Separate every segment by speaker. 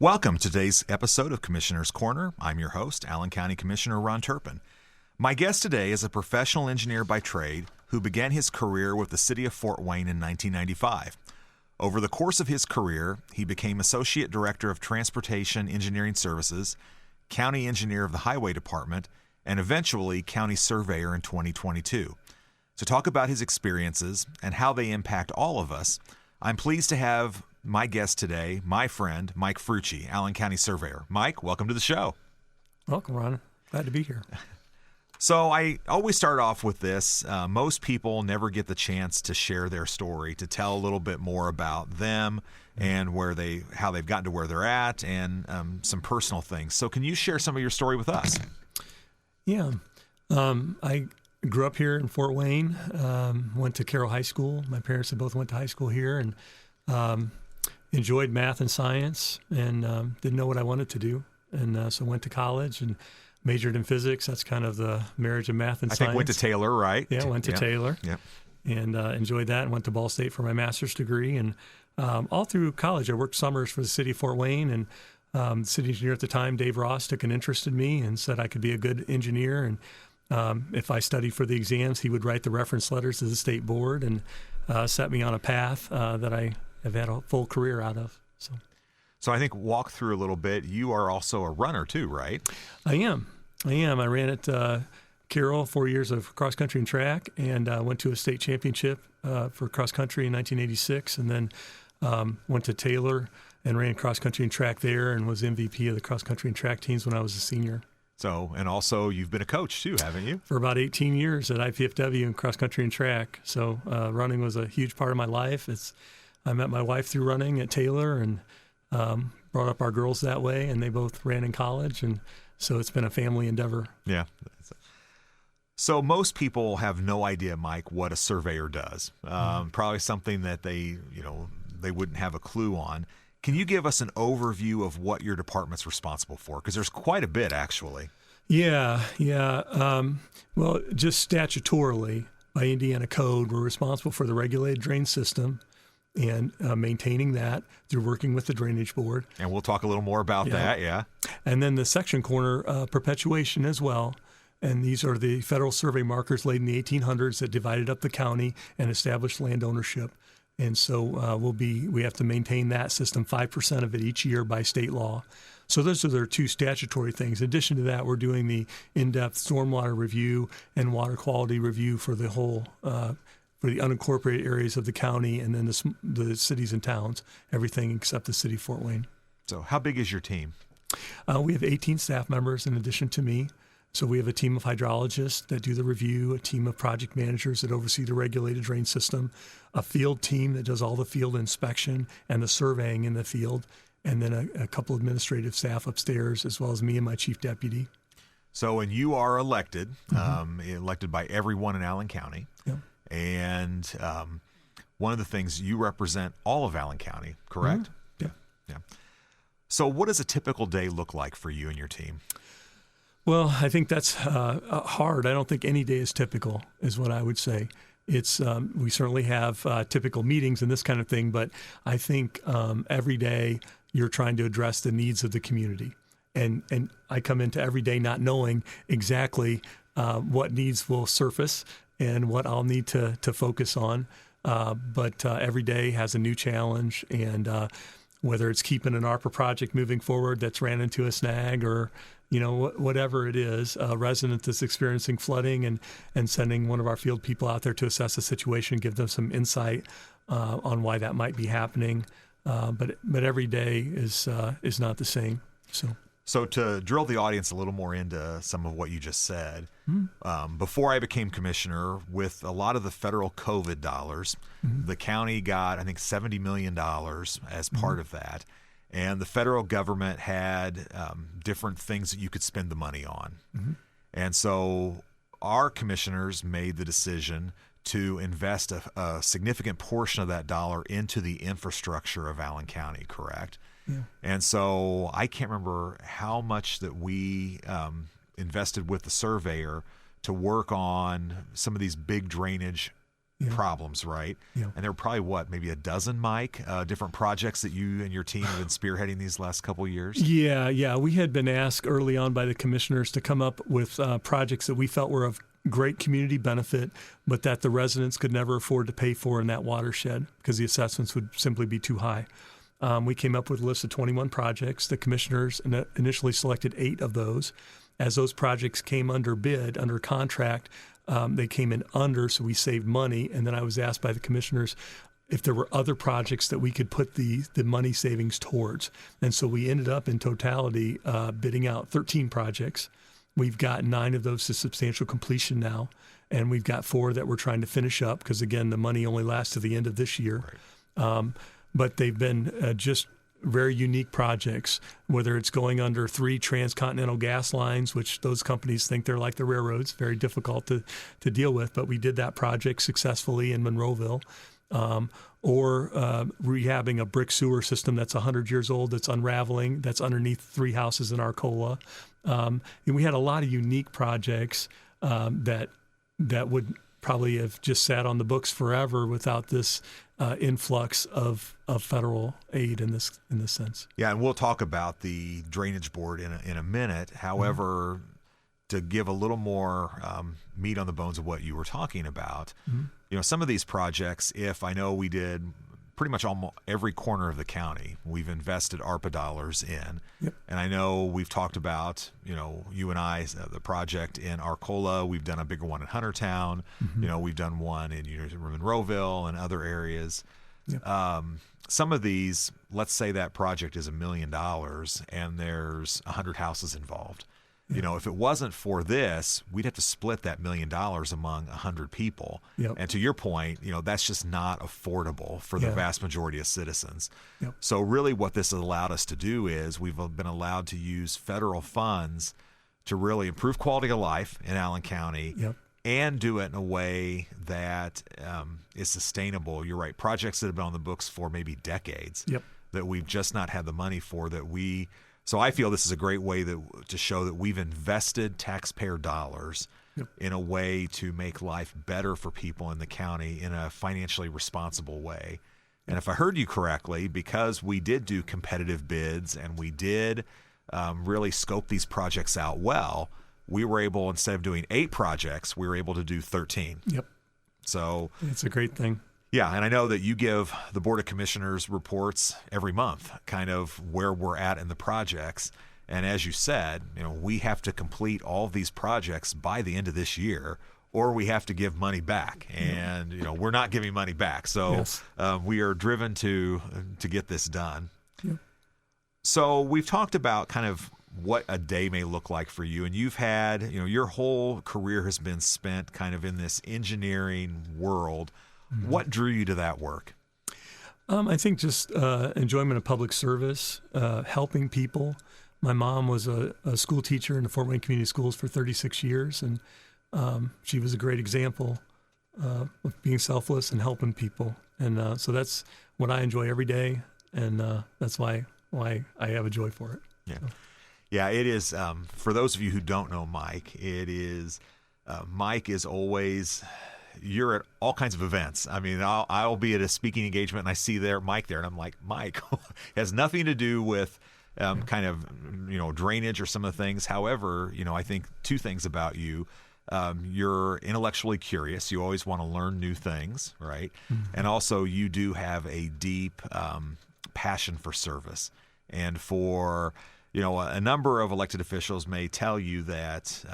Speaker 1: Welcome to today's episode of Commissioner's Corner. I'm your host, Allen County Commissioner Ron Turpin. My guest today is a professional engineer by trade who began his career with the city of Fort Wayne in 1995. Over the course of his career, he became Associate Director of Transportation Engineering Services, County Engineer of the Highway Department, and eventually County Surveyor in 2022. To talk about his experiences and how they impact all of us, I'm pleased to have my guest today, my friend, Mike Fruchey, Allen County Surveyor. Mike, welcome to the show.
Speaker 2: Welcome, Ron. Glad to be here.
Speaker 1: So I always start off with this. Most people never get the chance to share their story, to tell a little bit more about them and how they've gotten to where they're at, and some personal things. So can you share some of your story with us?
Speaker 2: Yeah. I grew up here in Fort Wayne, went to Carroll High School. My parents had both went to high school here, and enjoyed math and science, and didn't know what I wanted to do. And so went to college and majored in physics. That's kind of the marriage of math and science.
Speaker 1: I think went to Taylor, right?
Speaker 2: Yeah, went to Taylor.
Speaker 1: Yeah.
Speaker 2: And enjoyed that, and went to Ball State for my master's degree. And all through college, I worked summers for the city of Fort Wayne. And the city engineer at the time, Dave Ross, took an interest in me and said I could be a good engineer. And if I studied for the exams, he would write the reference letters to the state board and set me on a path that I have had a full career out of.
Speaker 1: So I think walk through a little bit. You are also a runner too, right?
Speaker 2: I am. I ran at Carroll 4 years of cross country and track, and went to a state championship for cross country in 1986, and then went to Taylor and ran cross country and track there, and was MVP of the cross country and track teams when I was a senior.
Speaker 1: So, and also you've been a coach too, haven't you?
Speaker 2: For about 18 years at IPFW in cross country and track. So running was a huge part of my life. I met my wife through running at Taylor, and brought up our girls that way, and they both ran in college, and so it's been a family endeavor.
Speaker 1: Yeah. So most people have no idea, Mike, what a surveyor does. Probably something that they wouldn't have a clue on. Can you give us an overview of what your department's responsible for? Because there's quite a bit, actually.
Speaker 2: Yeah. Well, just statutorily, by Indiana code, we're responsible for the regulated drain system and maintaining that through working with the Drainage Board.
Speaker 1: And we'll talk a little more about that, yeah.
Speaker 2: And then the section corner perpetuation as well. And these are the federal survey markers laid in the 1800s that divided up the county and established land ownership. And so we have to maintain that system, 5% of it each year by state law. So those are their two statutory things. In addition to that, we're doing the in-depth stormwater review and water quality review for the whole for the unincorporated areas of the county, and then the cities and towns, everything except the city of Fort Wayne.
Speaker 1: So how big is your team?
Speaker 2: We have 18 staff members in addition to me. So we have a team of hydrologists that do the review, a team of project managers that oversee the regulated drain system, a field team that does all the field inspection and the surveying in the field, and then a couple administrative staff upstairs, as well as me and my chief deputy.
Speaker 1: So, and you are elected, elected by everyone in Allen County.
Speaker 2: Yeah.
Speaker 1: And one of the things, you represent all of Allen County, correct?
Speaker 2: Yeah.
Speaker 1: So what does a typical day look like for you and your team?
Speaker 2: Well, I think that's hard. I don't think any day is typical, is what I would say. It's we certainly have typical meetings and this kind of thing, but I think every day you're trying to address the needs of the community. And I come into every day not knowing exactly what needs will surface and what I'll need to focus on. But every day has a new challenge, and whether it's keeping an ARPA project moving forward that's ran into a snag, or whatever it is, a resident that's experiencing flooding, and sending one of our field people out there to assess the situation, give them some insight on why that might be happening. But every day is not the same.
Speaker 1: So to drill the audience a little more into some of what you just said, before I became commissioner, with a lot of the federal COVID dollars, the county got, I think, $70 million as part of that. And the federal government had different things that you could spend the money on. And so our commissioners made the decision to invest a significant portion of that dollar into the infrastructure of Allen County, correct?
Speaker 2: Yeah.
Speaker 1: And so I can't remember how much that we invested with the surveyor to work on some of these big drainage problems, right?
Speaker 2: Yeah.
Speaker 1: And there were probably, maybe a dozen, Mike, different projects that you and your team have been spearheading these last couple of years?
Speaker 2: Yeah. We had been asked early on by the commissioners to come up with projects that we felt were of great community benefit, but that the residents could never afford to pay for in that watershed because the assessments would simply be too high. We came up with a list of 21 projects. The commissioners initially selected 8 of those. As those projects came under bid, under contract, they came in under, so we saved money. And then I was asked by the commissioners if there were other projects that we could put the money savings towards. And so we ended up in totality bidding out 13 projects. We've got 9 of those to substantial completion now, and we've got 4 that we're trying to finish up because, again, the money only lasts to the end of this year.
Speaker 1: Right.
Speaker 2: But they've been just very unique projects, whether it's going under 3 transcontinental gas lines, which those companies think they're like the railroads, very difficult to deal with. But we did that project successfully in Monroeville. Or rehabbing a brick sewer system that's 100 years old, that's unraveling, that's underneath 3 houses in Arcola. And we had a lot of unique projects that would probably have just sat on the books forever without this influx of federal aid in this sense.
Speaker 1: Yeah, and we'll talk about the drainage board in a minute. However, to give a little more meat on the bones of what you were talking about, some of these projects, if I know we did pretty much almost every corner of the county, we've invested ARPA dollars in.
Speaker 2: Yep.
Speaker 1: And I know we've talked about, you and I, the project in Arcola. We've done a bigger one in Huntertown. We've done one in Monroeville and other areas.
Speaker 2: Yep.
Speaker 1: Some of these, let's say that project is $1 million and there's 100 houses involved. If it wasn't for this, we'd have to split that $1 million among 100 people.
Speaker 2: Yep.
Speaker 1: And to your point, that's just not affordable for the vast majority of citizens.
Speaker 2: Yep.
Speaker 1: So really what this has allowed us to do is we've been allowed to use federal funds to really improve quality of life in Allen County.
Speaker 2: Yep.
Speaker 1: And do it in a way that is sustainable. You're right. Projects that have been on the books for maybe decades that we've just not had the money for So I feel this is a great way to show that we've invested taxpayer dollars in a way to make life better for people in the county in a financially responsible way. And if I heard you correctly, because we did do competitive bids and we did really scope these projects out well, we were able, instead of doing 8 projects, we were able to do 13.
Speaker 2: Yep.
Speaker 1: So
Speaker 2: it's a great thing.
Speaker 1: Yeah, and I know that you give the Board of Commissioners reports every month, kind of where we're at in the projects. And as you said, we have to complete all of these projects by the end of this year, or we have to give money back. And we're not giving money back, so we are driven to get this done.
Speaker 2: Yep.
Speaker 1: So we've talked about kind of what a day may look like for you, and you've had your whole career has been spent kind of in this engineering world. What drew you to that work?
Speaker 2: I think just enjoyment of public service, helping people. My mom was a school teacher in the Fort Wayne Community Schools for 36 years, and she was a great example of being selfless and helping people. And so that's what I enjoy every day, and that's why I have a joy for it.
Speaker 1: Yeah. Yeah, it is. For those of you who don't know Mike, Mike is always... You're at all kinds of events. I mean, I'll be at a speaking engagement and I see Mike there, and I'm like, Mike, it has nothing to do with kind of, drainage or some of the things. However, I think 2 things about you. You're intellectually curious. You always want to learn new things, right? And also you do have a deep passion for service. And for, a number of elected officials may tell you that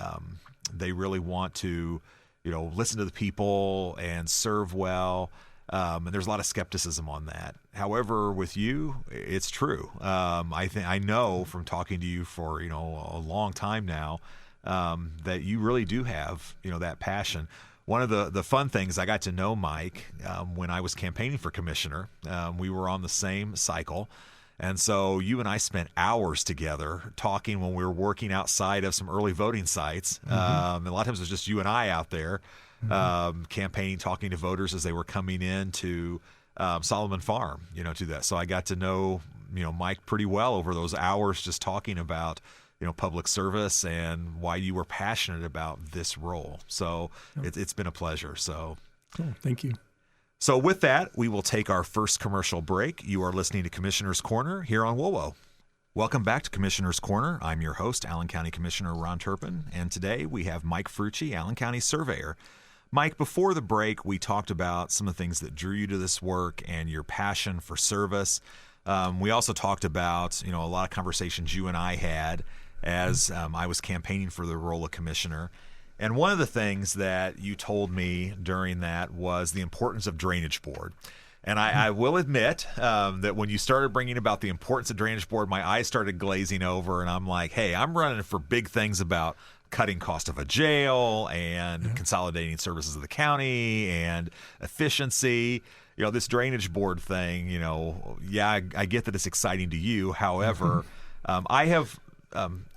Speaker 1: they really want to listen to the people and serve well. And there's a lot of skepticism on that. However, with you, it's true. I know from talking to you for, a long time now, that you really do have, that passion. One of the fun things, I got to know Mike when I was campaigning for commissioner. We were on the same cycle. And so you and I spent hours together talking when we were working outside of some early voting sites. And a lot of times it was just you and I out there campaigning, talking to voters as they were coming in to Solomon Farm, to that. So I got to know, Mike pretty well over those hours just talking about, public service and why you were passionate about this role. So it's been a pleasure. So
Speaker 2: Oh, thank you.
Speaker 1: So with that, we will take our first commercial break. You are listening to Commissioner's Corner here on WOWO. Welcome back to Commissioner's Corner. I'm your host, Allen County Commissioner Ron Turpin, and today we have Mike Fruchey, Allen County Surveyor. Mike, before the break, we talked about some of the things that drew you to this work and your passion for service. We also talked about, a lot of conversations you and I had as I was campaigning for the role of commissioner. And one of the things that you told me during that was the importance of drainage board. And I will admit that when you started bringing about the importance of drainage board, my eyes started glazing over, and I'm like, hey, I'm running for big things about cutting cost of a jail and consolidating services of the county and efficiency. This drainage board thing, I get that it's exciting to you. However, I have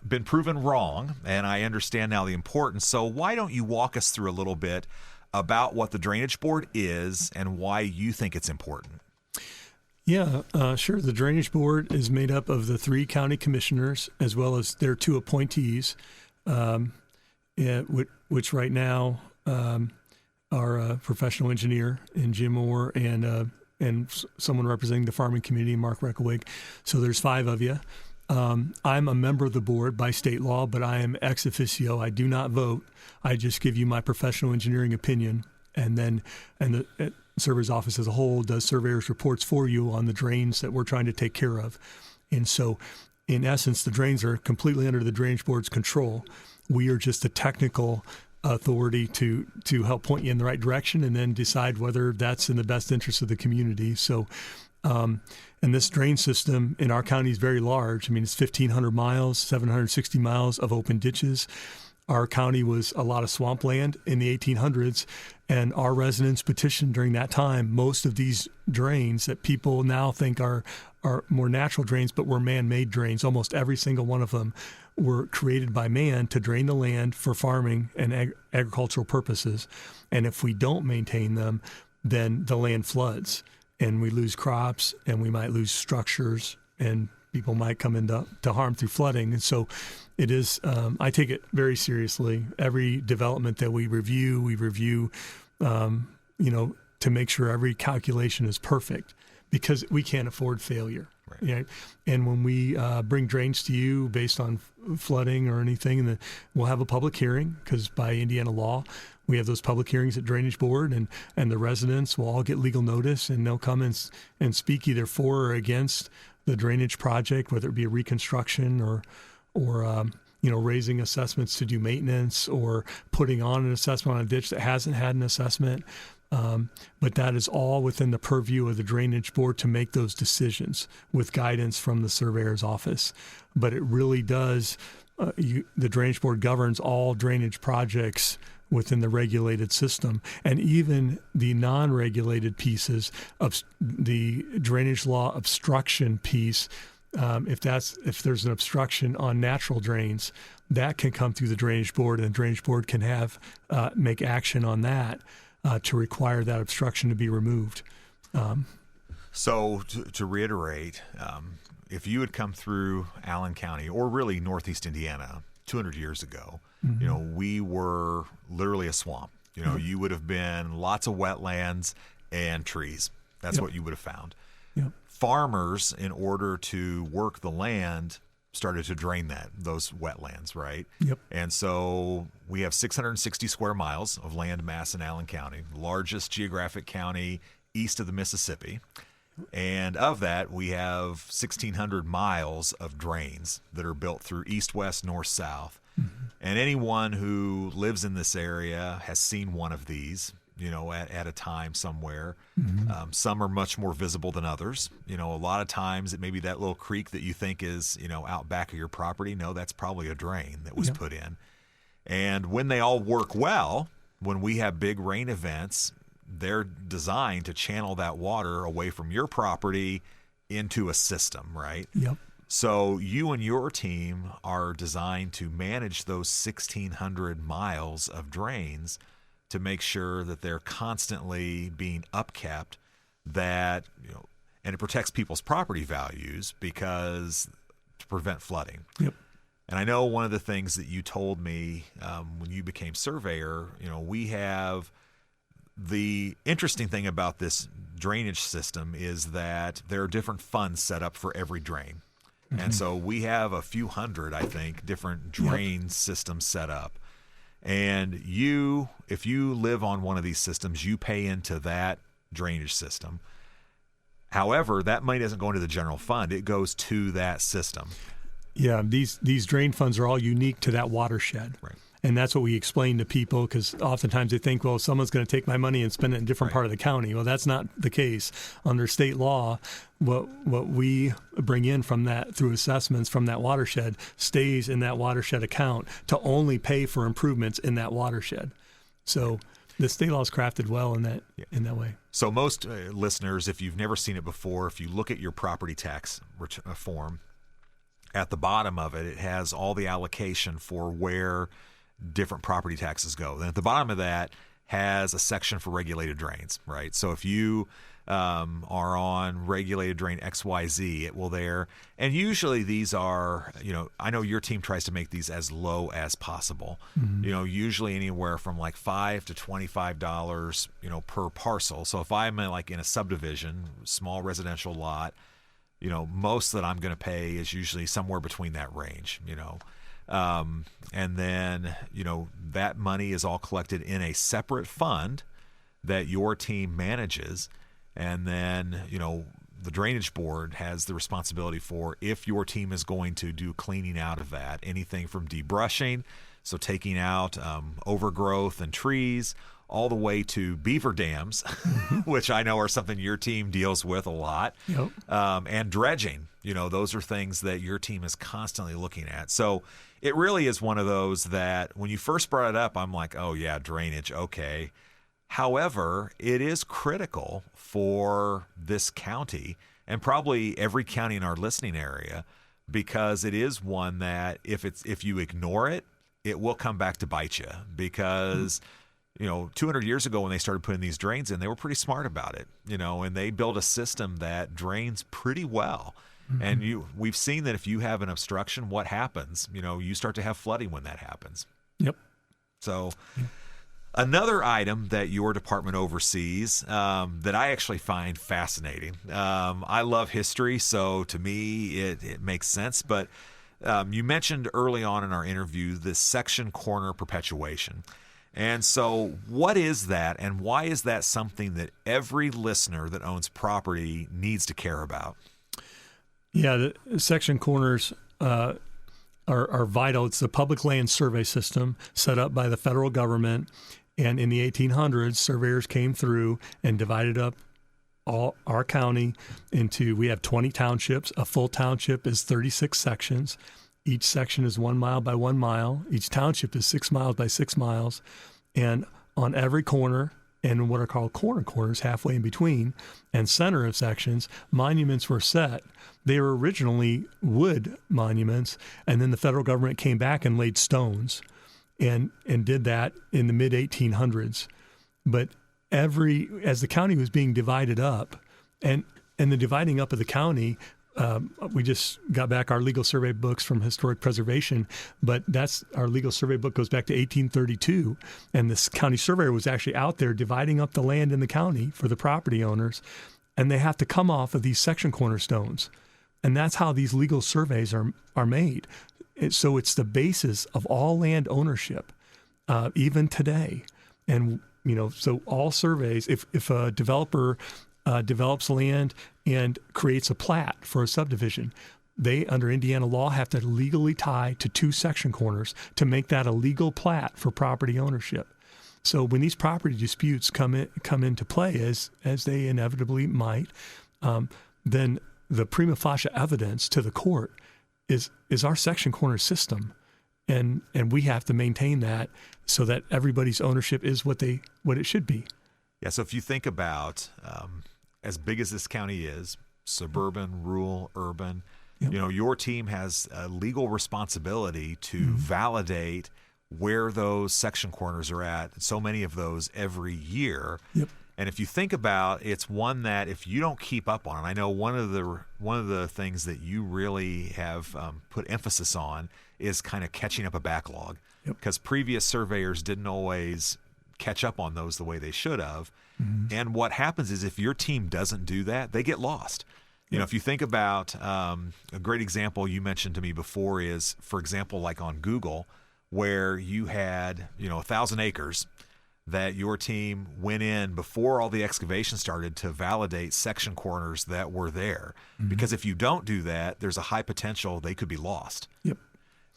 Speaker 1: been proven wrong, and I understand now the importance. So why don't you walk us through a little bit about what the drainage board is and why you think it's important?
Speaker 2: Yeah, sure. The drainage board is made up of the 3 county commissioners as well as their 2 appointees, which right now are a professional engineer in Jim Moore and someone representing the farming community, Mark Reckowig. So there's 5 of you. I'm a member of the board by state law, but I am ex officio. I do not vote. I just give you my professional engineering opinion, and the surveyor's office as a whole does surveyor's reports for you on the drains that we're trying to take care of. And so, in essence, the drains are completely under the drainage board's control. We are just a technical authority to help point you in the right direction and then decide whether that's in the best interest of the community. So, and this drain system in our county is very large. I mean, it's 1,500 miles, 760 miles of open ditches. Our county was a lot of swampland in the 1800s, and our residents petitioned during that time. Most of these drains that people now think are more natural drains, but were man-made drains. Almost every single one of them were created by man to drain the land for farming and agricultural purposes. And if we don't maintain them, then the land floods, and we lose crops, and we might lose structures, and people might come into harm through flooding. And so it is, I take it very seriously. Every development that we review, to make sure every calculation is perfect, because we can't afford failure. Right. And when we bring drains to you based on flooding or anything, we'll have a public hearing, because by Indiana law, we have those public hearings at Drainage Board, and the residents will all get legal notice, and they'll come and speak either for or against the drainage project, whether it be a reconstruction or raising assessments to do maintenance, or putting on an assessment on a ditch that hasn't had an assessment. But that is all within the purview of the Drainage Board to make those decisions with guidance from the surveyor's office. But it really does, the Drainage Board governs all drainage projects within the regulated system, and even the non-regulated pieces of the drainage law obstruction piece. If there's an obstruction on natural drains, that can come through the Drainage Board, and the Drainage Board can make action on that to require that obstruction to be removed.
Speaker 1: So to reiterate, if you had come through Allen County, or really Northeast Indiana 200 years ago, we were literally a swamp. You would have been lots of wetlands and trees. That's what you would have found.
Speaker 2: Yep.
Speaker 1: Farmers, in order to work the land, started to drain those wetlands, right?
Speaker 2: Yep.
Speaker 1: And so we have 660 square miles of land mass in Allen County, largest geographic county east of the Mississippi. And of that, we have 1,600 miles of drains that are built through east, west, north, south. Mm-hmm. And anyone who lives in this area has seen one of these, at a time somewhere. Mm-hmm. Some are much more visible than others. A lot of times it may be that little creek that you think is, out back of your property. No, that's probably a drain that was put in. And when they all work well, when we have big rain events, they're designed to channel that water away from your property into a system, right?
Speaker 2: Yep.
Speaker 1: So you and your team are designed to manage those 1,600 miles of drains to make sure that they're constantly being upkept, and it protects people's property values to prevent flooding.
Speaker 2: Yep.
Speaker 1: And I know one of the things that you told me when you became surveyor, we have the interesting thing about this drainage system is that there are different funds set up for every drain. And so we have a few hundred, I think, different drain systems set up. And if you live on one of these systems, you pay into that drainage system. However, that money doesn't go into the general fund. It goes to that system.
Speaker 2: Yeah, these drain funds are all unique to that watershed.
Speaker 1: Right.
Speaker 2: And that's what we explain to people, because oftentimes they think, well, someone's going to take my money and spend it in a different part of the county. Well, that's not the case. Under state law, what we bring in from that through assessments from that watershed stays in that watershed account to only pay for improvements in that watershed. So the state law is crafted well in that way.
Speaker 1: So most listeners, if you've never seen it before, if you look at your property tax form, at the bottom of it, it has all the allocation for where different property taxes go. Then at the bottom of that has a section for regulated drains, right? So if you are on regulated drain XYZ, it will there. And usually these are, I know your team tries to make these as low as possible. Usually anywhere from like $5 to $25, per parcel. So if I'm in a subdivision, small residential lot, most that I'm going to pay is usually somewhere between that range, and then, that money is all collected in a separate fund that your team manages. And then, the drainage board has the responsibility for if your team is going to do cleaning out of that, anything from debrushing, so taking out overgrowth and trees, all the way to beaver dams, which I know are something your team deals with a lot, and dredging. Those are things that your team is constantly looking at. So it really is one of those that when you first brought it up, I'm like, oh, yeah, drainage, okay. However, it is critical for this county and probably every county in our listening area, because it is one that if you ignore it, it will come back to bite you, because 200 years ago when they started putting these drains in, they were pretty smart about it, and they built a system that drains pretty well. And we've seen that if you have an obstruction, what happens? You start to have flooding when that happens.
Speaker 2: Yep.
Speaker 1: So another item that your department oversees that I actually find fascinating. I love history, so to me it makes sense. But you mentioned early on in our interview this section corner perpetuation. And so what is that, and why is that something that every listener that owns property needs to care about?
Speaker 2: Yeah, the section corners are vital. It's a public land survey system set up by the federal government. And in the 1800s, surveyors came through and divided up all our county into, we have 20 townships. A full township is 36 sections. Each section is 1 mile by 1 mile. Each township is 6 miles by 6 miles. And on every corner, and what are called corners, halfway in between, and center of sections, monuments were set. They were originally wood monuments, and then the federal government came back and laid stones and did that in the mid-1800s. But as the county was being divided up, and the dividing up of the county, we just got back our legal survey books from historic preservation, but our legal survey book goes back to 1832, and this county surveyor was actually out there dividing up the land in the county for the property owners, and they have to come off of these section cornerstones, and that's how these legal surveys are made. So it's the basis of all land ownership, even today, and so all surveys, if a developer develops land and creates a plat for a subdivision, they, under Indiana law, have to legally tie to 2 section corners to make that a legal plat for property ownership. So when these property disputes come into play, as they inevitably might, then the prima facie evidence to the court is our section corner system, and we have to maintain that so that everybody's ownership is what it should be.
Speaker 1: Yeah. So if you think about as big as this county is, suburban, rural, urban, your team has a legal responsibility to validate where those section corners are at. So many of those every year.
Speaker 2: Yep.
Speaker 1: And if you think about, it's one that if you don't keep up on, I know one of the things that you really have put emphasis on is kind of catching up a backlog, because previous surveyors didn't always catch up on those the way they should have. And what happens is if your team doesn't do that, they get lost. You know, if you think about a great example you mentioned to me before is, for example, like on Google, where you had, 1,000 acres that your team went in before all the excavation started to validate section corners that were there. Because if you don't do that, there's a high potential they could be lost.
Speaker 2: Yep.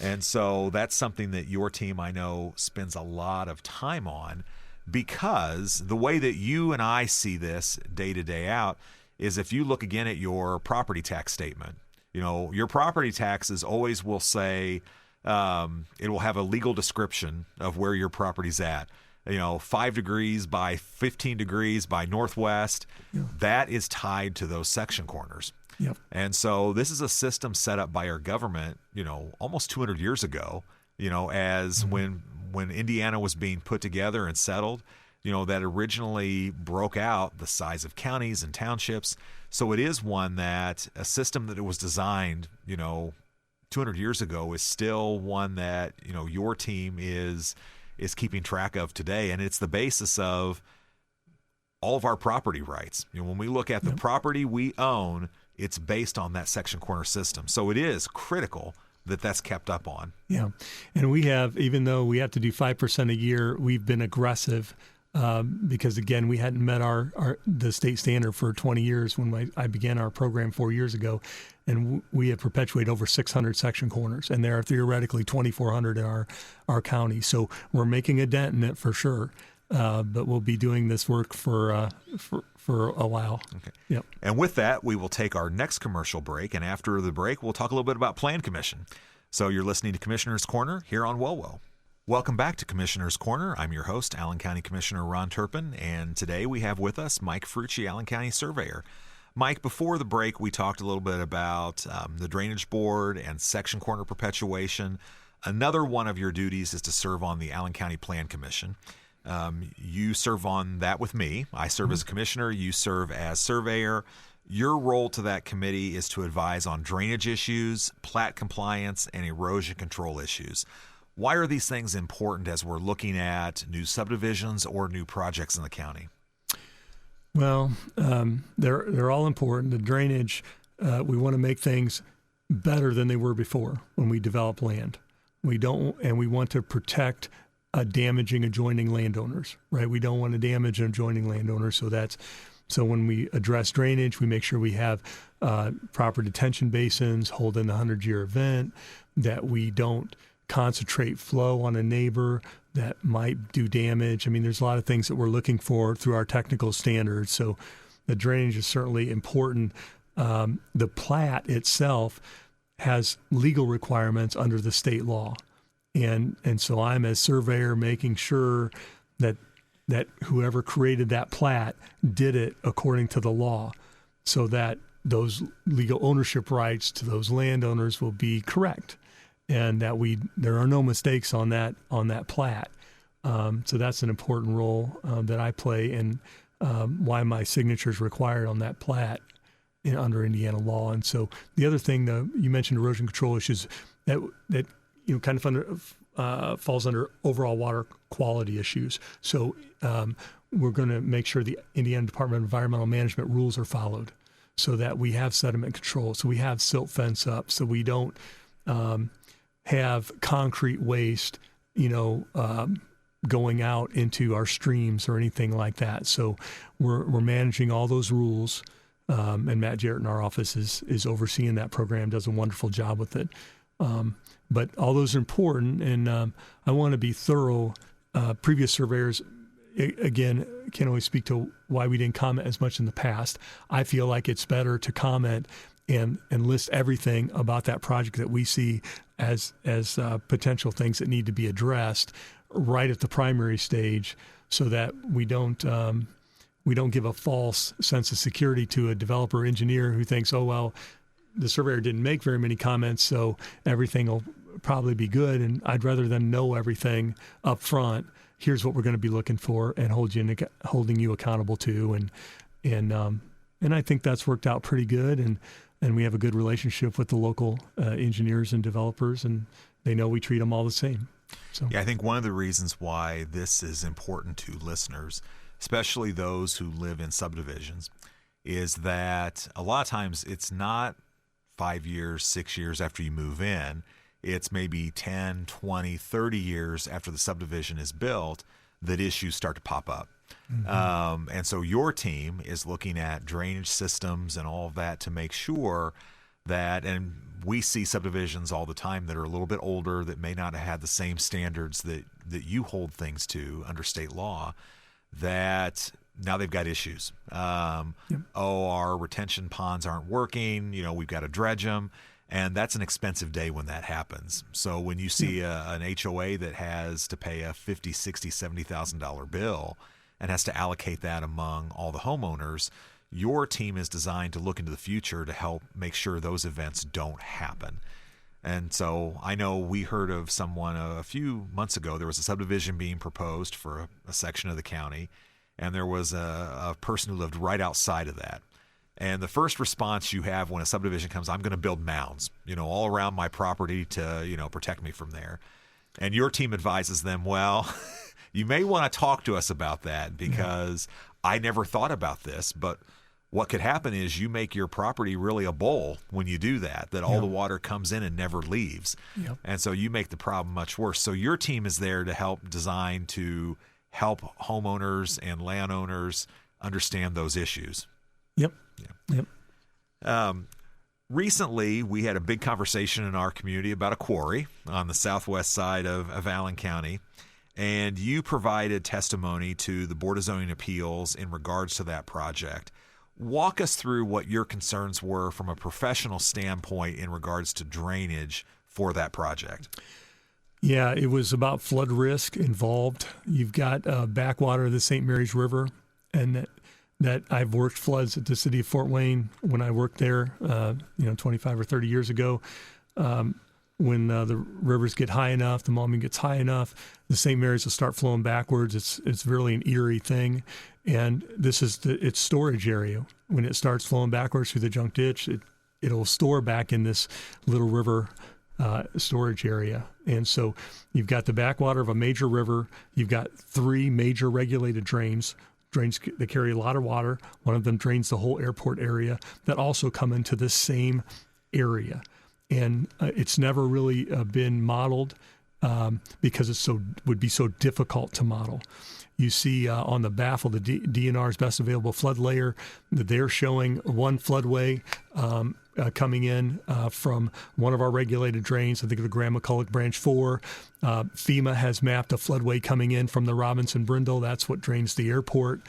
Speaker 1: And so that's something that your team, I know, spends a lot of time on, because the way that you and I see this day to day out is if you look again at your property tax statement, your property taxes always will say, it will have a legal description of where your property's at. 5 degrees by 15 degrees by northwest, that is tied to those section corners.
Speaker 2: Yep.
Speaker 1: And so this is a system set up by our government, almost 200 years ago, as when Indiana was being put together and settled, that originally broke out the size of counties and townships. So it is one that a system that it was designed, 200 years ago is still one that, your team is keeping track of today. And it's the basis of all of our property rights. When we look at the property we own, it's based on that section corner system. So it is critical that that's kept up on.
Speaker 2: Yeah. And we have, even though we have to do 5% a year, we've been aggressive because, again, we hadn't met the state standard for 20 years when I began our program 4 years ago. And we have perpetuated over 600 section corners, and there are theoretically 2,400 in our county. So we're making a dent in it for sure. But we'll be doing this work for a while.
Speaker 1: Okay.
Speaker 2: Yep.
Speaker 1: And with that, we will take our next commercial break. And after the break, we'll talk a little bit about Plan Commission. So you're listening to Commissioner's Corner here on WOWO. Welcome back to Commissioner's Corner. I'm your host, Allen County Commissioner Ron Turpin. And today we have with us Mike Fruchey, Allen County Surveyor. Mike, before the break, we talked a little bit about the Drainage Board and section corner perpetuation. Another one of your duties is to serve on the Allen County Plan Commission. You serve on that with me. I serve as commissioner. You serve as surveyor. Your role to that committee is to advise on drainage issues, plat compliance, and erosion control issues. Why are these things important as we're looking at new subdivisions or new projects in the county?
Speaker 2: Well, they're all important. The drainage, we want to make things better than they were before when we develop land. We want to protect damaging adjoining landowners, right? We don't want to damage adjoining landowners. So when we address drainage, we make sure we have proper detention basins, hold in the 100-year event, that we don't concentrate flow on a neighbor that might do damage. I mean, there's a lot of things that we're looking for through our technical standards. So the drainage is certainly important. The plat itself has legal requirements under the state law. And so I'm, as surveyor, making sure that whoever created that plat did it according to the law, so that those legal ownership rights to those landowners will be correct, and that there are no mistakes on that plat. So that's an important role that I play, and why my signature is required on that plat under Indiana law. And so the other thing, you mentioned erosion control issues, that kind of falls under overall water quality issues. So we're going to make sure the Indiana Department of Environmental Management rules are followed, so that we have sediment control, so we have silt fence up, so we don't have concrete waste, going out into our streams or anything like that. So we're managing all those rules, and Matt Jarrett in our office is overseeing that program, does a wonderful job with it. But all those are important, and I want to be thorough. Previous surveyors, again, can't always speak to why we didn't comment as much in the past. I feel like it's better to comment and list everything about that project that we see as potential things that need to be addressed right at the primary stage, so that we don't give a false sense of security to a developer engineer who thinks, oh, well, the surveyor didn't make very many comments, so everything will probably be good. And I'd rather them know everything up front. Here's what we're going to be looking for, and holding you accountable to. And I think that's worked out pretty good. And and we have a good relationship with the local engineers and developers, and they know we treat them all the same. So
Speaker 1: yeah, I think one of the reasons why this is important to listeners, especially those who live in subdivisions, is that a lot of times it's not 5 years, 6 years after you move in. It's maybe 10, 20, 30 years after the subdivision is built that issues start to pop up. Mm-hmm. And so your team is looking at drainage systems and all of that to make sure that, and we see subdivisions all the time that are a little bit older that may not have had the same standards that you hold things to under state law, that now they've got issues.
Speaker 2: Yep.
Speaker 1: Oh, our retention ponds aren't working. We've got to dredge them. And that's an expensive day when that happens. So when you see an HOA that has to pay a $50,000, $60,000, $70,000 bill and has to allocate that among all the homeowners, your team is designed to look into the future to help make sure those events don't happen. And so I know we heard of someone a few months ago, there was a subdivision being proposed for a section of the county, and there was a person who lived right outside of that. And the first response you have when a subdivision comes, I'm going to build mounds, all around my property to, protect me from there. And your team advises them, well, you may want to talk to us about that because I never thought about this, but what could happen is you make your property really a bowl when you do that all the water comes in and never leaves.
Speaker 2: Yep.
Speaker 1: And so you make the problem much worse. So your team is there to help design to help homeowners and landowners understand those issues.
Speaker 2: Yep.
Speaker 1: Yeah.
Speaker 2: Yep.
Speaker 1: Recently, we had a big conversation in our community about a quarry on the southwest side of Allen County, and you provided testimony to the Board of Zoning Appeals in regards to that project. Walk us through what your concerns were from a professional standpoint in regards to drainage for that project.
Speaker 2: Yeah, it was about flood risk involved. You've got backwater of the St. Mary's River, and that I've worked floods at the city of Fort Wayne when I worked there, 25 or 30 years ago. When the rivers get high enough, the Maumee gets high enough, the St. Mary's will start flowing backwards. It's really an eerie thing. And this is its storage area. When it starts flowing backwards through the junk ditch, it'll store back in this little river storage area. And so you've got the backwater of a major river. You've got 3 major regulated drains that carry a lot of water. One of them drains the whole airport area that also come into the same area. And it's never really been modeled because would be so difficult to model. You see on the baffle, the DNR's best available flood layer, that they're showing one floodway coming in from one of our regulated drains, I think the Grand McCulloch Branch 4. FEMA has mapped a floodway coming in from the Robinson Brindle. That's what drains the airport.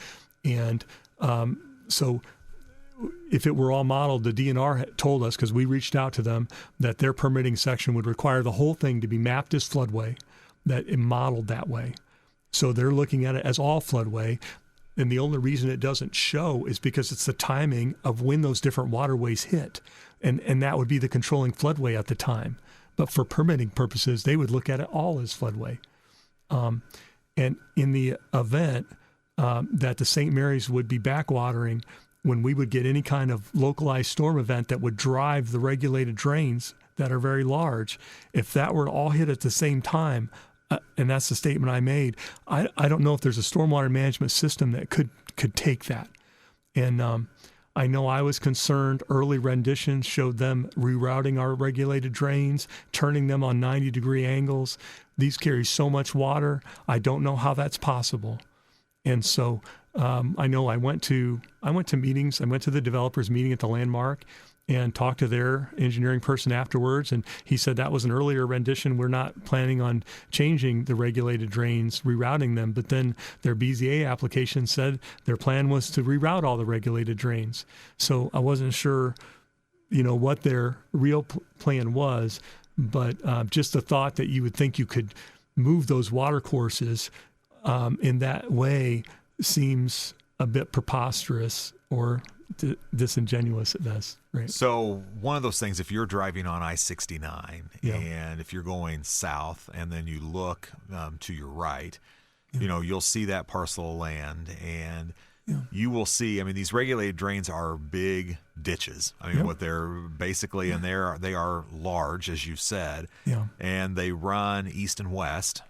Speaker 2: And so if it were all modeled, the DNR told us, because we reached out to them, that their permitting section would require the whole thing to be mapped as floodway, that it modeled that way. So they're looking at it as all floodway. And the only reason it doesn't show is because it's the timing of when those different waterways hit. And that would be the controlling floodway at the time. But for permitting purposes, they would look at it all as floodway. And in the event that the St. Mary's would be backwatering, when we would get any kind of localized storm event that would drive the regulated drains that are very large, if that were to all hit at the same time, and that's the statement I made, I don't know if there's a stormwater management system that could take that. And I know I was concerned. Early renditions showed them rerouting our regulated drains, turning them on 90-degree angles. These carry so much water. I don't know how that's possible. And so I know I went to meetings. I went to the developers meeting at the Landmark and talked to their engineering person afterwards, and he said that was an earlier rendition. We're not planning on changing the regulated drains, rerouting them, but then their BZA application said their plan was to reroute all the regulated drains. So I wasn't sure, what their real plan was, but just the thought that you would think you could move those water courses in that way seems a bit preposterous or disingenuous at best. Right.
Speaker 1: So one of those things, if you're driving on I-69 and if you're going south and then you look to your right, you'll see that parcel of land, and you will see, I mean, these regulated drains are big ditches. I mean, what they're basically, and they are large, as you said, and they run east and west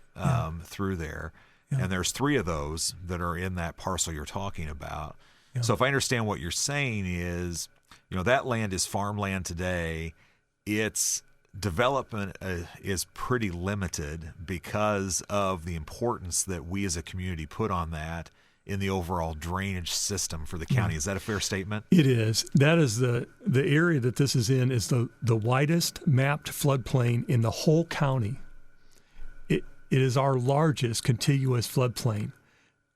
Speaker 1: through there. And there's 3 of those that are in that parcel you're talking about. So if I understand what you're saying is, that land is farmland today. Its development is pretty limited because of the importance that we as a community put on that in the overall drainage system for the county. Is that a fair statement?
Speaker 2: It is. That is the area that this is in is the widest mapped floodplain in the whole county. It is our largest contiguous floodplain,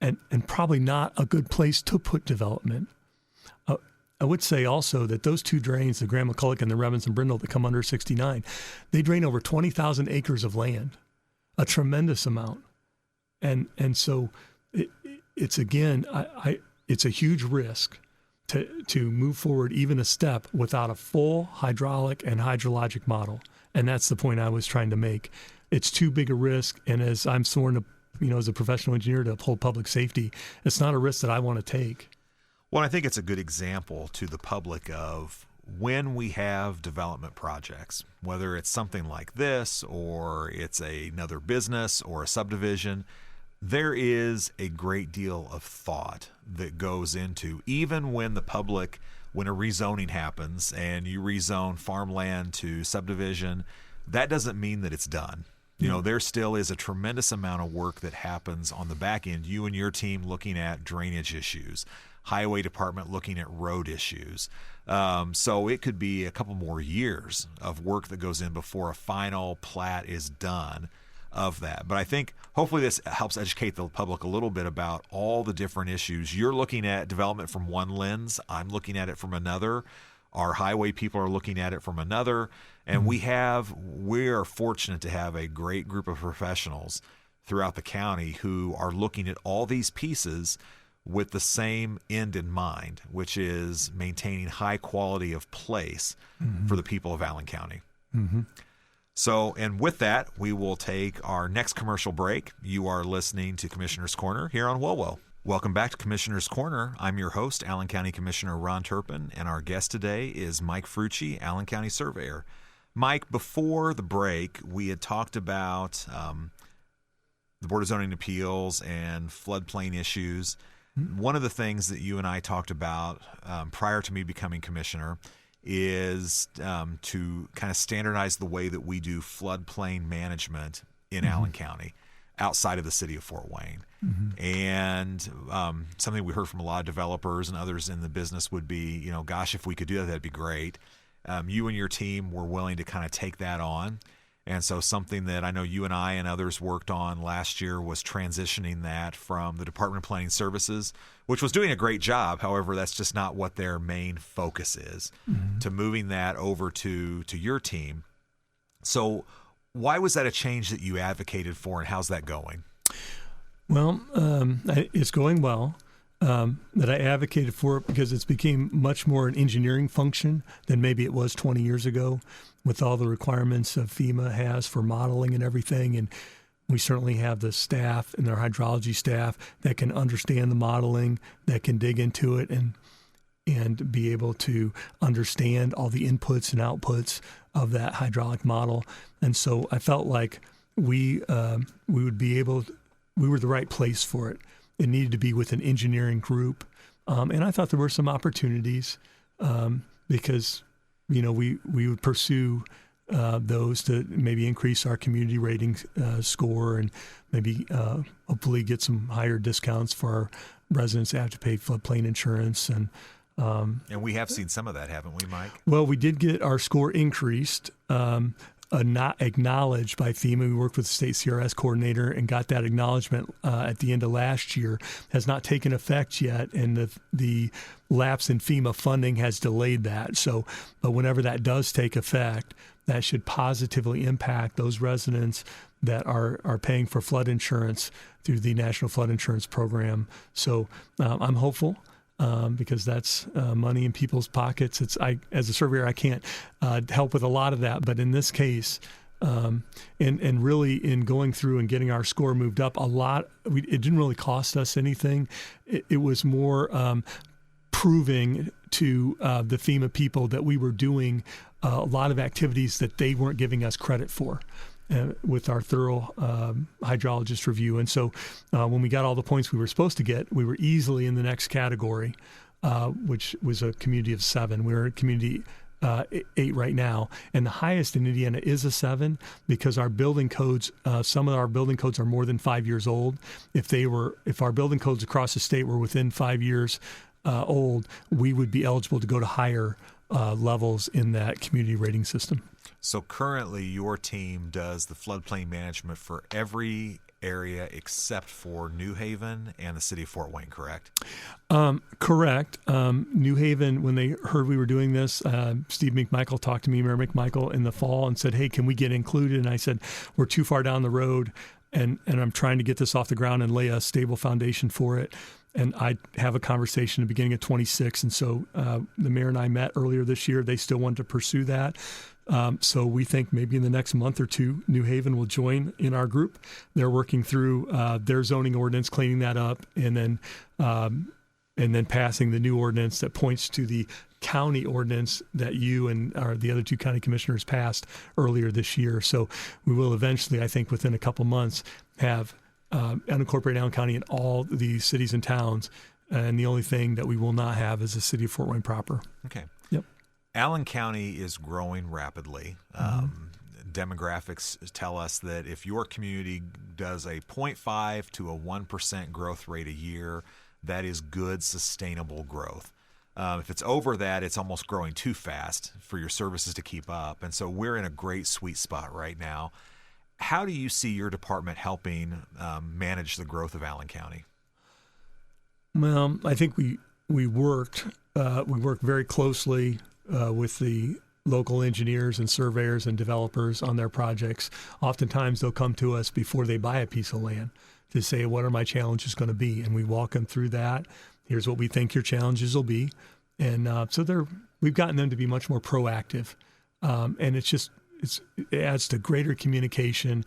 Speaker 2: and probably not a good place to put development. I would say also that those 2 drains, the Grand McCulloch and the Robinson Brindle that come under 69, they drain over 20,000 acres of land, a tremendous amount. And so it's again, it's a huge risk to move forward even a step without a full hydraulic and hydrologic model. And that's the point I was trying to make. It's too big a risk. And as I'm sworn to, as a professional engineer to uphold public safety, it's not a risk that I want to take.
Speaker 1: Well, I think it's a good example to the public of when we have development projects, whether it's something like this or it's another business or a subdivision, there is a great deal of thought that goes into, even when a rezoning happens and you rezone farmland to subdivision, that doesn't mean that it's done. There still is a tremendous amount of work that happens on the back end. You and your team looking at drainage issues, highway department looking at road issues. So it could be a couple more years of work that goes in before a final plat is done of that. But I think hopefully this helps educate the public a little bit about all the different issues. You're looking at development from one lens. I'm looking at it from another. Our highway people are looking at it from another. And we are fortunate to have a great group of professionals throughout the county who are looking at all these pieces with the same end in mind, which is maintaining high quality of place for the people of Allen County. So, and with that, we will take our next commercial break. You are listening to Commissioner's Corner here on WOWO. Welcome back to Commissioner's Corner. I'm your host, Allen County Commissioner Ron Turpin, and our guest today is Mike Fruchey, Allen County Surveyor. Mike, before the break, we had talked about the Board of Zoning Appeals and floodplain issues. One of the things that you and I talked about prior to me becoming commissioner is to kind of standardize the way that we do floodplain management in Allen County outside of the city of Fort Wayne. And something we heard from a lot of developers and others in the business would be, gosh, if we could do that, that'd be great. You and your team were willing to kind of take that on. And so something that I know you and I and others worked on last year was transitioning that from the Department of Planning Services, which was doing a great job. However, that's just not what their main focus is, to moving that over to your team. So why was that a change that you advocated for, and how's that going?
Speaker 2: Well, it's going well. That I advocated for it because it's became much more an engineering function than maybe it was 20 years ago with all the requirements of FEMA has for modeling and everything. And we certainly have the staff and our hydrology staff that can understand the modeling, that can dig into it and be able to understand all the inputs and outputs of that hydraulic model. And so I felt like we were the right place for it. It needed to be with an engineering group. And I thought there were some opportunities because, we would pursue those to maybe increase our community rating score and maybe hopefully get some higher discounts for our residents that have to pay floodplain insurance. And
Speaker 1: we have seen some of that, haven't we, Mike?
Speaker 2: Well, we did get our score increased. Not acknowledged by FEMA. We worked with the state CRS coordinator and got that acknowledgement at the end of last year. Has not taken effect yet, and the lapse in FEMA funding has delayed that. So, but whenever that does take effect, that should positively impact those residents that are paying for flood insurance through the National Flood Insurance Program. So I'm hopeful. Because that's money in people's pockets. As a surveyor, I can't help with a lot of that. But in this case, And really in going through and getting our score moved up it didn't really cost us anything. It was more proving to the FEMA people that we were doing a lot of activities that they weren't giving us credit for. With our thorough hydrologist review. And so when we got all the points we were supposed to get, we were easily in the next category, which was a community of 7. We're in community 8 right now. And the highest in Indiana is a 7 because our building codes, some of our building codes are more than 5 years old. If our building codes across the state were within 5 years old, we would be eligible to go to higher levels in that community rating system.
Speaker 1: So currently your team does the floodplain management for every area except for New Haven and the city of Fort Wayne, correct?
Speaker 2: Correct. New Haven, when they heard we were doing this, Steve McMichael talked to me, Mayor McMichael, in the fall and said, hey, can we get included? And I said, we're too far down the road, and I'm trying to get this off the ground and lay a stable foundation for it. And I have a conversation at the beginning of 26. And so the mayor and I met earlier this year. They still want to pursue that. So we think maybe in the next month or two, New Haven will join in our group. They're working through their zoning ordinance, cleaning that up, and then passing the new ordinance that points to the county ordinance that you and the other 2 county commissioners passed earlier this year. So we will eventually, I think within a couple months, have unincorporated Allen County in all the cities and towns. And the only thing that we will not have is the city of Fort Wayne proper.
Speaker 1: Okay.
Speaker 2: Yep.
Speaker 1: Allen County is growing rapidly. Demographics tell us that if your community does a 0.5 to a 1% growth rate a year, that is good, sustainable growth. If it's over that, it's almost growing too fast for your services to keep up. And so we're in a great sweet spot right now. How do you see your department helping manage the growth of Allen County?
Speaker 2: Well, I think we worked very closely with the local engineers and surveyors and developers on their projects. Oftentimes they'll come to us before they buy a piece of land to say, what are my challenges going to be? And we walk them through that. Here's what we think your challenges will be. And so we've gotten them to be much more proactive. And it adds to greater communication,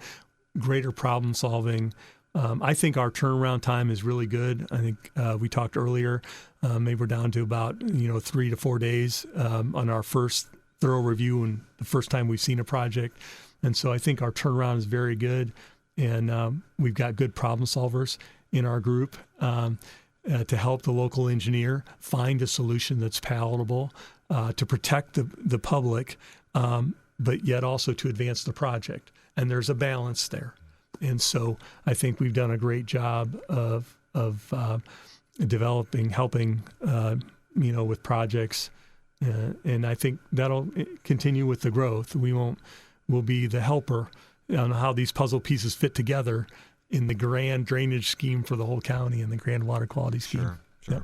Speaker 2: greater problem solving. I think our turnaround time is really good. I think we talked earlier, maybe we're down to about 3 to 4 days on our first thorough review and the first time we've seen a project. And so I think our turnaround is very good, and we've got good problem solvers in our group to help the local engineer find a solution that's palatable to protect the public, but yet also to advance the project. And there's a balance there. And so I think we've done a great job of developing, helping, with projects. And I think that'll continue with the growth. We'll be the helper on how these puzzle pieces fit together in the grand drainage scheme for the whole county and the grand water quality scheme.
Speaker 1: Sure.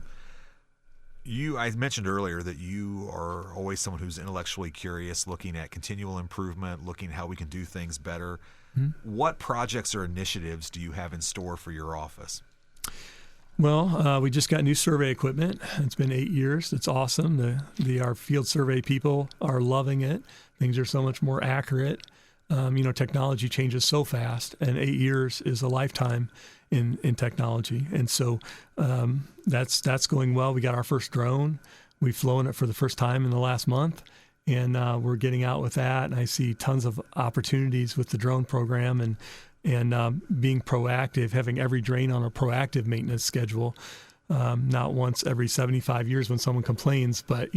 Speaker 1: Yep. I mentioned earlier that you are always someone who's intellectually curious, looking at continual improvement, looking at how we can do things better. Mm-hmm. What projects or initiatives do you have in store for your office?
Speaker 2: Well, we just got new survey equipment. It's been 8 years. It's awesome. Our field survey people are loving it. Things are so much more accurate. Technology changes so fast, and 8 years is a lifetime in technology. And so that's going well. We got our first drone. We've flown it for the first time in the last month, and we're getting out with that. And I see tons of opportunities with the drone program and being proactive, having every drain on a proactive maintenance schedule, not once every 75 years when someone complains, but,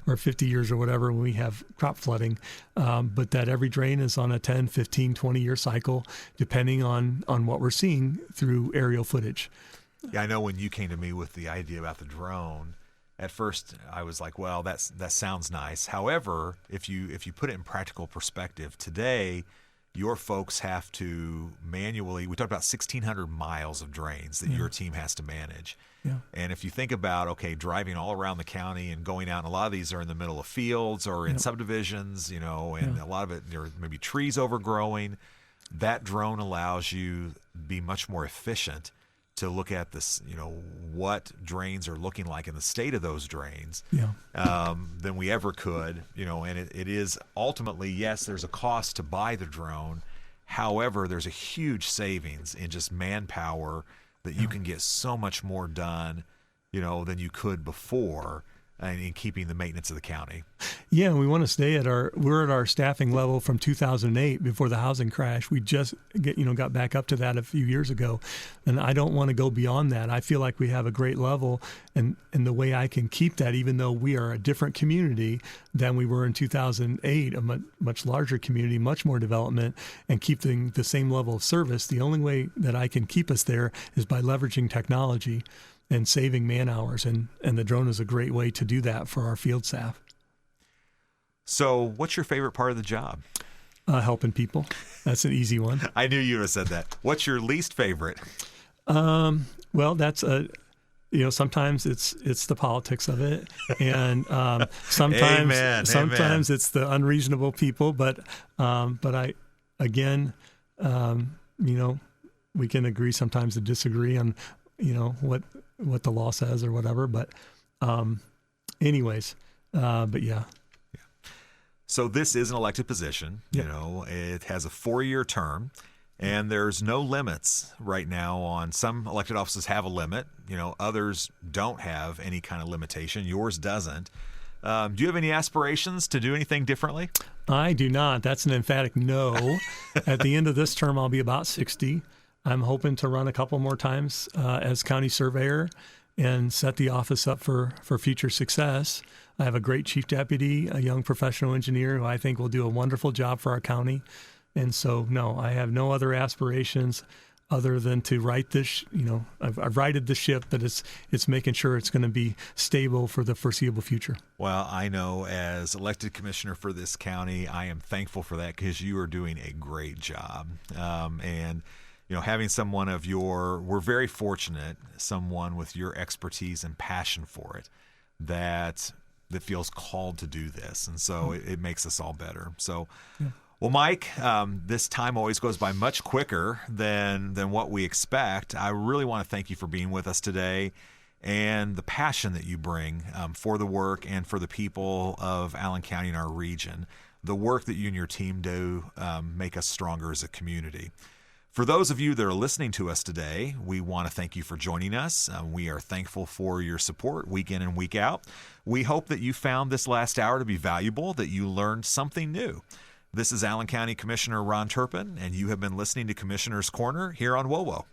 Speaker 2: or 50 years or whatever when we have crop flooding, but that every drain is on a 10, 15, 20-year cycle, depending on what we're seeing through aerial footage.
Speaker 1: Yeah, I know when you came to me with the idea about the drone, at first I was like, well, that sounds nice. However, if you put it in practical perspective, today your folks have to manually, we talked about 1,600 miles of drains that your team has to manage. Yeah. And if you think about, driving all around the county and going out, and a lot of these are in the middle of fields or in subdivisions, and a lot of it, there are maybe trees overgrowing, that drone allows you to be much more efficient to look at this, what drains are looking like in the state of those drains, than we ever could, and it is ultimately, yes, there's a cost to buy the drone. However, there's a huge savings in just manpower that you can get so much more done, than you could before, and in keeping the maintenance of the county.
Speaker 2: Yeah, we want to stay we're at our staffing level from 2008 before the housing crash. We just got back up to that a few years ago. And I don't want to go beyond that. I feel like we have a great level, and the way I can keep that, even though we are a different community than we were in 2008, a much larger community, much more development, and keeping the same level of service, the only way that I can keep us there is by leveraging technology and saving man hours, and the drone is a great way to do that for our field staff.
Speaker 1: So what's your favorite part of the job?
Speaker 2: Helping people. That's an easy one.
Speaker 1: I knew you would have said that. What's your least favorite?
Speaker 2: Well, that's sometimes it's the politics of it, and sometimes
Speaker 1: Amen.
Speaker 2: It's the unreasonable people. But I again, we can agree sometimes to disagree on what the law says or whatever. But anyways, but yeah.
Speaker 1: So this is an elected position. It has a 4-year term, and there's no limits right now on some elected offices have a limit. Others don't have any kind of limitation. Yours doesn't. Do you have any aspirations to do anything differently?
Speaker 2: I do not. That's an emphatic no. At the end of this term, I'll be about 60. I'm hoping to run a couple more times as county surveyor and set the office up for future success. I have a great chief deputy, a young professional engineer who I think will do a wonderful job for our county. And so, no, I have no other aspirations other than to right this, I've righted the ship, but it's making sure it's going to be stable for the foreseeable future. Well,
Speaker 1: I know as elected commissioner for this county, I am thankful for that because you are doing a great job. And having someone of we're very fortunate, someone with your expertise and passion for it, that feels called to do this. And so it makes us all better. So, well, Mike, this time always goes by much quicker than what we expect. I really want to thank you for being with us today and the passion that you bring for the work and for the people of Allen County and our region. The work that you and your team do make us stronger as a community. For those of you that are listening to us today, we want to thank you for joining us. We are thankful for your support week in and week out. We hope that you found this last hour to be valuable, that you learned something new. This is Allen County Commissioner Ron Turpin, and you have been listening to Commissioner's Corner here on WOWO.